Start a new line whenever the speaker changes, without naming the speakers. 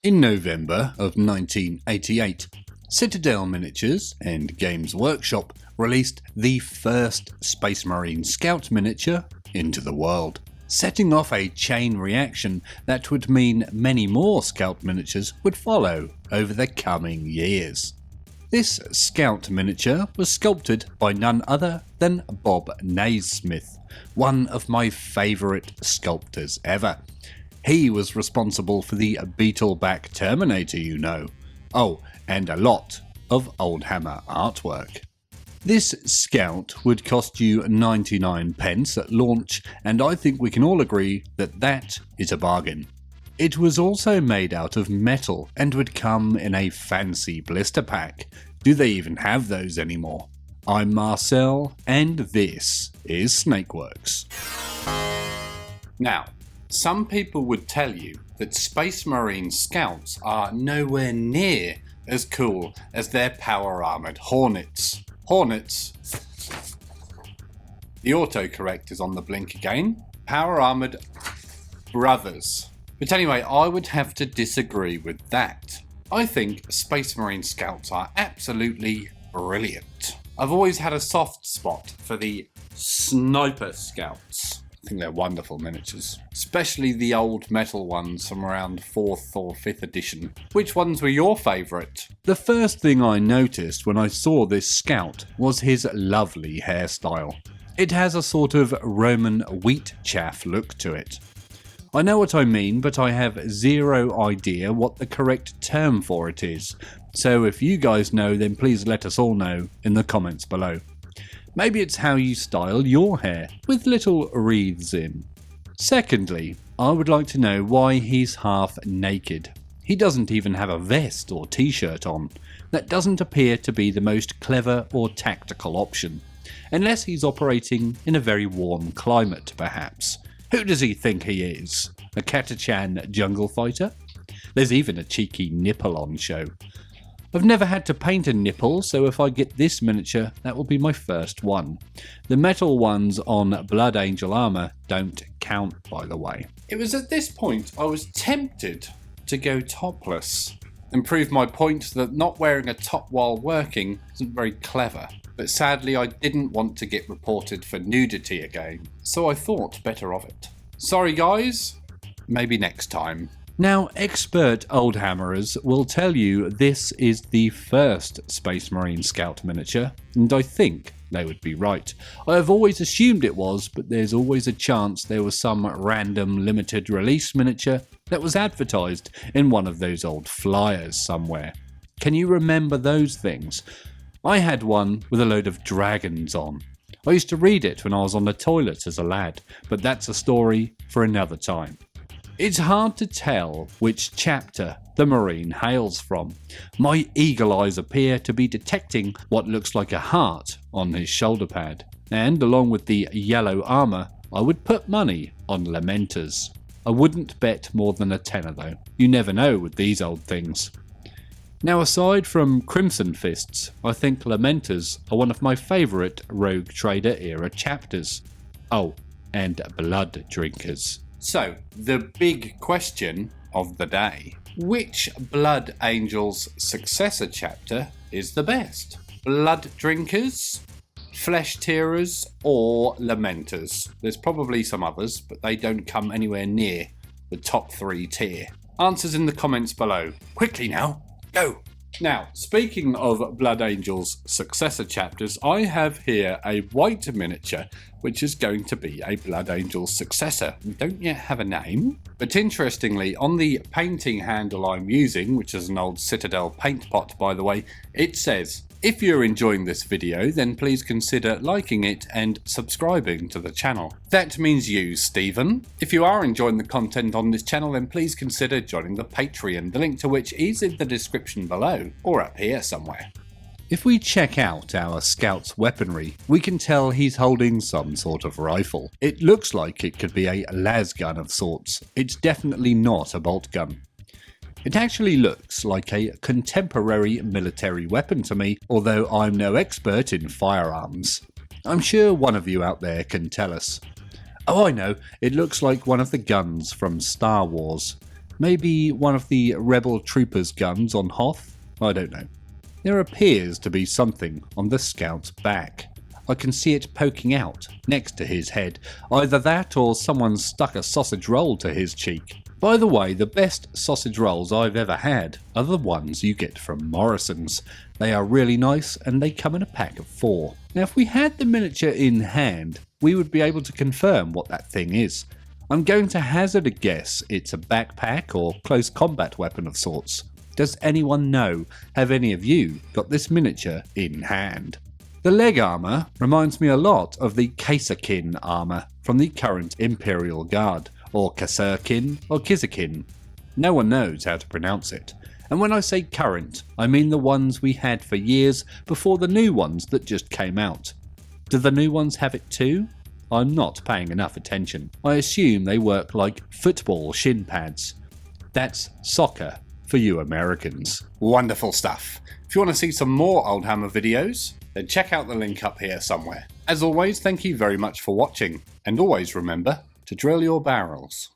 In November of 1988, Citadel Miniatures and Games Workshop released the first Space Marine Scout miniature into the world, setting off a chain reaction that would mean many more Scout miniatures would follow over the coming years. This Scout miniature was sculpted by none other than Bob Naismith, one of my favourite sculptors ever. He was responsible for the Beetleback Terminator, you know. Oh, and a lot of Oldhammer artwork. This Scout would cost you 99 pence at launch, and I think we can all agree that that is a bargain. It was also made out of metal and would come in a fancy blister pack. Do they even have those anymore? I'm Marcel, and this is Snakeworks. Now, some people would tell you that Space Marine Scouts are nowhere near as cool as their power-armoured Hornets. Hornets. The autocorrect is on the blink again. Power-armoured brothers. But anyway, I would have to disagree with that. I think Space Marine Scouts are absolutely brilliant. I've always had a soft spot for the Sniper Scouts. I think they're wonderful miniatures, especially the old metal ones from around 4th or 5th edition. Which ones were your favourite? The first thing I noticed when I saw this Scout was his lovely hairstyle. It has a sort of Roman wheat chaff look to it. I know what I mean, but I have zero idea what the correct term for it is, so if you guys know, then please let us all know in the comments below. Maybe it's how you style your hair, with little wreaths in. Secondly, I would like to know why he's half naked. He doesn't even have a vest or t-shirt on. That doesn't appear to be the most clever or tactical option. Unless he's operating in a very warm climate, perhaps. Who does he think he is? A Catachan jungle fighter? There's even a cheeky nipple on show. I've never had to paint a nipple, so if I get this miniature, that will be my first one. The metal ones on Blood Angel armour don't count, by the way. It was at this point I was tempted to go topless and prove my point that not wearing a top while working isn't very clever. But sadly I didn't want to get reported for nudity again, so I thought better of it. Sorry guys, maybe next time. Now, expert Oldhammerers will tell you this is the first Space Marine Scout miniature, and I think they would be right. I have always assumed it was, but there's always a chance there was some random limited release miniature that was advertised in one of those old flyers somewhere. Can you remember those things? I had one with a load of dragons on. I used to read it when I was on the toilet as a lad, but that's a story for another time. It's hard to tell which chapter the Marine hails from. My eagle eyes appear to be detecting what looks like a heart on his shoulder pad, and along with the yellow armour, I would put money on Lamenters. I wouldn't bet more than a tenner though. You never know with these old things. Now, aside from Crimson Fists, I think Lamenters are one of my favourite Rogue Trader era chapters. Oh, and Blood Drinkers. So, the big question of the day. Which Blood Angels successor chapter is the best? Blood Drinkers, Flesh Tearers, or Lamenters? There's probably some others, but they don't come anywhere near the top 3 tier. Answers in the comments below. Quickly now, go! Now, speaking of Blood Angels successor chapters, I have here a white miniature which is going to be a Blood Angels successor. We don't yet have a name, but interestingly, on the painting handle I'm using, which is an old Citadel paint pot by the way, it says, if you're enjoying this video, then please consider liking it and subscribing to the channel. That means you, Stephen. If you are enjoying the content on this channel, then please consider joining the Patreon, the link to which is in the description below, or up here somewhere. If we check out our Scout's weaponry, we can tell he's holding some sort of rifle. It looks like it could be a las gun of sorts. It's definitely not a bolt gun. It actually looks like a contemporary military weapon to me, although I'm no expert in firearms. I'm sure one of you out there can tell us. Oh, I know, it looks like one of the guns from Star Wars. Maybe one of the rebel troopers' guns on Hoth? I don't know. There appears to be something on the scout's back. I can see it poking out next to his head. Either that or someone stuck a sausage roll to his cheek. By the way, the best sausage rolls I've ever had are the ones you get from Morrison's. They are really nice and they come in a pack of 4. Now if we had the miniature in hand, we would be able to confirm what that thing is. I'm going to hazard a guess it's a backpack or close combat weapon of sorts. Does anyone know? Have any of you got this miniature in hand? The leg armour reminds me a lot of the Caesarkin armour from the current Imperial Guard, or Caesarkin or Kizakin. No one knows how to pronounce it. And when I say current, I mean the ones we had for years before the new ones that just came out. Do the new ones have it too? I'm not paying enough attention. I assume they work like football shin pads. That's soccer for you Americans. Wonderful stuff. If you want to see some more Oldhammer videos, then check out the link up here somewhere. As always, thank you very much for watching, and always remember to drill your barrels.